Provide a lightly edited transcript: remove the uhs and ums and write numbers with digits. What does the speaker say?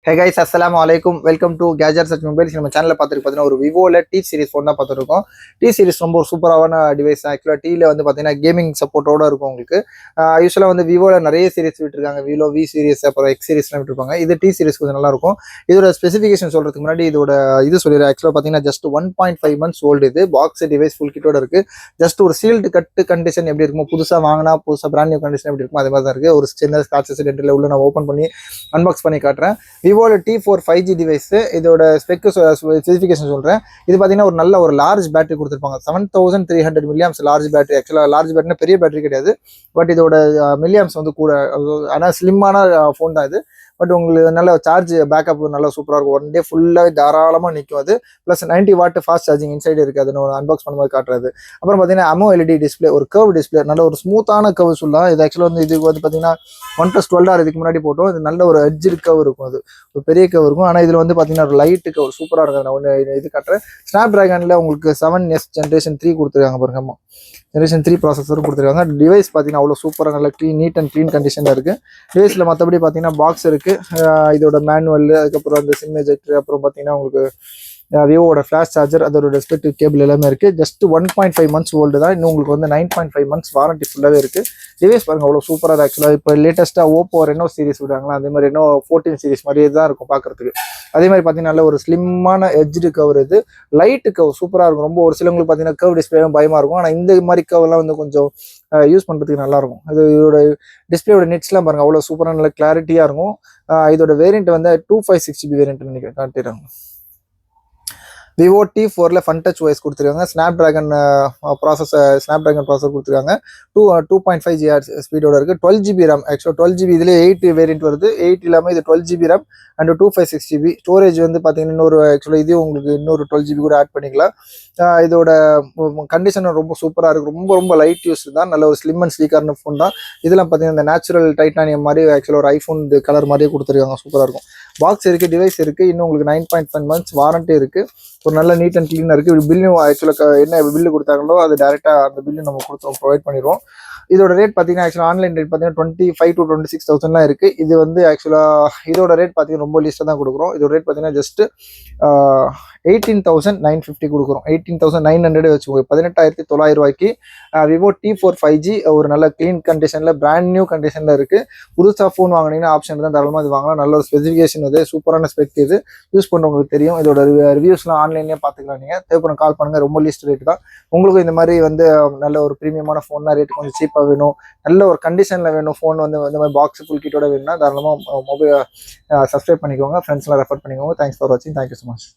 Hey guys, assalamu alaikum. Welcome to Gadget Search Mobiles. நம்ம சேனல்ல பார்த்துட்டு பார்த்தீங்கன்னா ஒரு விவோல டி சீரிஸ் ஃபோன் தான் பார்த்துருக்கோம். டி சீரிஸ் ரொம்ப ஒரு சூப்பரான டிவைஸ். ஆக்சுவலாக டியில் வந்து பார்த்தீங்கன்னா கேமிங் சப்போர்ட்டோட இருக்கும் உங்களுக்கு. யூஸ்வலாக வந்து விவோல நிறைய சீரிஸ் விட்டுருக்காங்க. விவோ வி சீரிஸ் அப்புறம் எக்ஸ் சீரிஸ்லாம் விட்டுருப்பாங்க. இது டி சீரிஸ் கொஞ்சம் நல்லா இருக்கும். இதோட ஸ்பெசிஃபிகேஷன் சொல்றதுக்கு முன்னாடி இதோட இது சொல்லிடுறேன். ஆக்சுவலாக பார்த்தீங்கன்னா ஜஸ்ட் 1.5 months ஓல்டு இது. பாக்ஸ் டிவைஸ் ஃபுல் கிட்டோட இருக்கு. ஜஸ்ட் ஒரு சீல்டு கட்டு கண்டிஷன் எப்படி இருக்குமோ, புதுசாக வாங்கினா புதுசாக பிராண்ட் நியூ கண்டிஷன் எப்படி இருக்குமோ அதே மாதிரி தான் இருக்கு. ஒரு சின்ன ஸ்காட்சஸ் டென்ட்டில் உள்ள நான் ஓப்பன் பண்ணி அன்பாக்ஸ் பண்ணி காட்டுறேன். விவோல T4 5G டிவைஸ். இதோட ஸ்பெசிஃபிகேஷன் சொல்றேன். இது பாத்தீங்கன்னா ஒரு நல்ல ஒரு லார்ஜ் பேட்டரி கொடுத்துருப்பாங்க. 7300 மில்லியாம்ஸ் லார்ஜ் பேட்டரி. ஆக்சுவலா லார்ஜ் பேட்டரினா பெரிய பேட்டரி கிடையாது. பட் இதோட மில்லியாம்ஸ் வந்து கூட. ஆனால் ஸ்லிம்மான ஃபோன் தான் இது. பட் உங்களுக்கு நல்ல சார்ஜ் பேக்கப் நல்லா சூப்பராக இருக்கும். ஒன் டே ஃபுல்லாகவே தாராளமாக நிற்கும் அது. Plus 90 watt fast charging inside இருக்குது. அது நான் அன்பாக்ஸ் பண்ண மாதிரி காட்டுறது. அப்புறம் பார்த்தீங்கன்னா AMOLED டிஸ்பிளே, ஒரு கர்வ் டிஸ்பிளே, நல்ல ஒரு ஸ்மூத்தான கர்வ் சொல்லலாம். இது ஆக்சுவலாக வந்து இது வந்து பார்த்தீங்கன்னா 1+12 இதுக்கு முன்னாடி போட்டோம். இது நல்ல ஒரு எட்ஜ் கர்வ் இருக்கும். அது ஒரு பெரிய கர்வ் இருக்கும். ஆனால் இதில் வந்து பார்த்தீங்கன்னா ஒரு லைட்டு கர்வ் சூப்பராக இருக்கும். நான் ஒன்று இது காட்டுறேன். ஸ்னாப் டிராகனில் உங்களுக்கு 7S Generation 3 கொடுத்துருக்காங்க பாருங்க. Generation 3 ப்ராசஸரும் கொடுத்துருக்காங்க. டிவைஸ் பார்த்தீங்கன்னா அவ்வளோ சூப்பராக நல்ல நீட் அண்ட் க்ளீன் கண்டிஷனில் இருக்குது. டிவைஸில் மற்றபடி பார்த்தீங்கன்னா பாக்ஸ் இருக்குது. இதோட மேனுவல், அதுக்கப்புறம் அந்த சிம் எஜெக்டர், அப்புறம் பார்த்தீங்கன்னா உங்களுக்கு விவோட ஃப்ளாஷ் சார்ஜர், அதோட ரெஸ்பெக்டிவ் கேபிள் எல்லாமே இருக்குது. ஜஸ்ட் 1.5 months ஓல்டு தான். இன்னும் உங்களுக்கு வந்து 9.5 months வாரண்டி ஃபுல்லாகவே இருக்குது. டிவைஸ் பாருங்கள் அவ்வளோ சூப்பராக இருக்குது. ஆக்சுவலாக இப்போ லேட்டஸ்ட்டாக ஓப்போ ரெனோ சீரிஸ் விடுறாங்களா, அதே மாதிரி ரெனோ 14 சீரிஸ் மாதிரியே தான் இருக்கும் பார்க்குறதுக்கு. அதே மாதிரி பார்த்தீங்கன்னா நல்ல ஒரு ஸ்லிம்மான எட்ஜ்டு கவர். இது லைட்டு கவர் சூப்பராக இருக்கும். ரொம்ப ஒரு சிலவங்களுக்கு பார்த்தீங்கன்னா கர்வ் டிஸ்பிளேவும் பயமாக இருக்கும். ஆனால் இந்த மாதிரி கவர்லாம் வந்து கொஞ்சம் யூஸ் பண்ணுறதுக்கு நல்லாயிருக்கும். இது இதோட டிஸ்பிளேயோட நெட்ஸ்லாம் பாருங்கள் அவ்வளோ சூப்பராக நல்ல கிளாரிட்டியாக இருக்கும். இதோட வேரியண்ட் வந்து 2560GB வேரியண்ட் நினைக்கிறேன் காட்டிடுறாங்க. விவோ T4ல ஃபன் டச் OS கொடுத்துருக்காங்க. ஸ்னாப் டிராகன் ப்ராசஸர் கொடுத்துருக்காங்க. 2.5 GHz ஸ்பீடோட இருக்குது. 12GB RAM. ஆக்சுவலாக 12GB இதில் 8 வேரியண்ட் வருது. 8 இல்லாமல் இது 12GB RAM and 256GB storage வந்து பார்த்தீங்கன்னா இன்னொரு ஆக்சுவலாக இது உங்களுக்கு இன்னொரு 12GB கூட ஆட் பண்ணிக்கலாம். இதோட கண்டிஷன் ரொம்ப சூப்பராக இருக்குது. ரொம்ப ரொம்ப லைட் யூஸ் தான். நல்ல ஒரு ஸ்லிம் அண்ட் ஸ்லீக்கான ஃபோன் தான். இதெல்லாம் பார்த்தீங்கன்னா இந்த நேச்சுரல் டைட்டானியம் மாதிரி ஆக்சுவலாக ஒரு ஐஃபோன் கலர் மாதிரியே கொடுத்துருக்காங்க. சூப்பராக இருக்கும். பாக்ஸ் இருக்குது, டிவைஸ் இருக்குது. இன்னும் உங்களுக்கு 9.5 months வாரண்டி இருக்குது. ஒரு நல்ல நீட் அண்ட் க்ளீனாக இருக்குது. பில்லும் ஆக்சுவலாக என்ன பில்லு கொடுத்தாங்களோ அது டேரெக்டாக அந்த பில்லு நம்ம ப்ரொவைட் பண்ணிடுவோம். இதோட ரேட் பார்த்தீங்கன்னா ஆக்சுவலாக ஆன்லைன் ரேட் பார்த்தீங்கன்னா 25,000 to 26,000 இருக்குது. இது வந்து ஆக்சுவலாக இதோட ரேட் பார்த்தீங்கன்னா ரொம்ப லீஸ்ட்டாக தான் கொடுக்குறோம். இதோட ரேட் பார்த்தீங்கன்னா ஜஸ்ட் 18,950 கொடுக்குறோம். 18,900 வச்சுக்கோங்க. 18,900 விவோ T4 5G ஒரு நல்ல க்ளீன் கண்டிஷனில் பிராண்ட் நியூ கண்டிஷனில் இருக்குது. புதுசாக ஃபோன் வாங்கினீங்கன்னா ஆப்ஷன் தான் தாராளமாக இது வாங்கலாம். நல்ல ஒரு ஸ்பெசிஃபிகேஷன் இது, சூப்பரான ஸ்பெக் இது. யூஸ் பண்ணுறவங்களுக்கு தெரியும். இதோட ரிவ்யூஸ்லாம் ஆன்லைன்லேயே பார்த்துக்கலாம். நீங்கள் தேவைப்படும் கால் பண்ணுங்கள். ரொம்ப லீஸ்ட் ரேட் தான். உங்களுக்கும் இந்த மாதிரி வந்து நல்ல ஒரு ப்ரீமியமான ஃபோன்னா ரேட் கொஞ்சம் சீப்பாக வேணும், நல்ல ஒரு கண்டிஷனில் வேணும், ஃபோன் வந்து இந்த மாதிரி பாக்ஸ் ஃபுல் கிட்டோட வேணும்னா தாராளமாக மொபைல் சப்ஸ்கிரைப் பண்ணிக்கோங்க. ஃப்ரெண்ட்ஸ்லாம் ரெஃபர் பண்ணிக்கோங்க. தேங்க்ஸ் ஃபார் வாட்சிங். Thank you so much.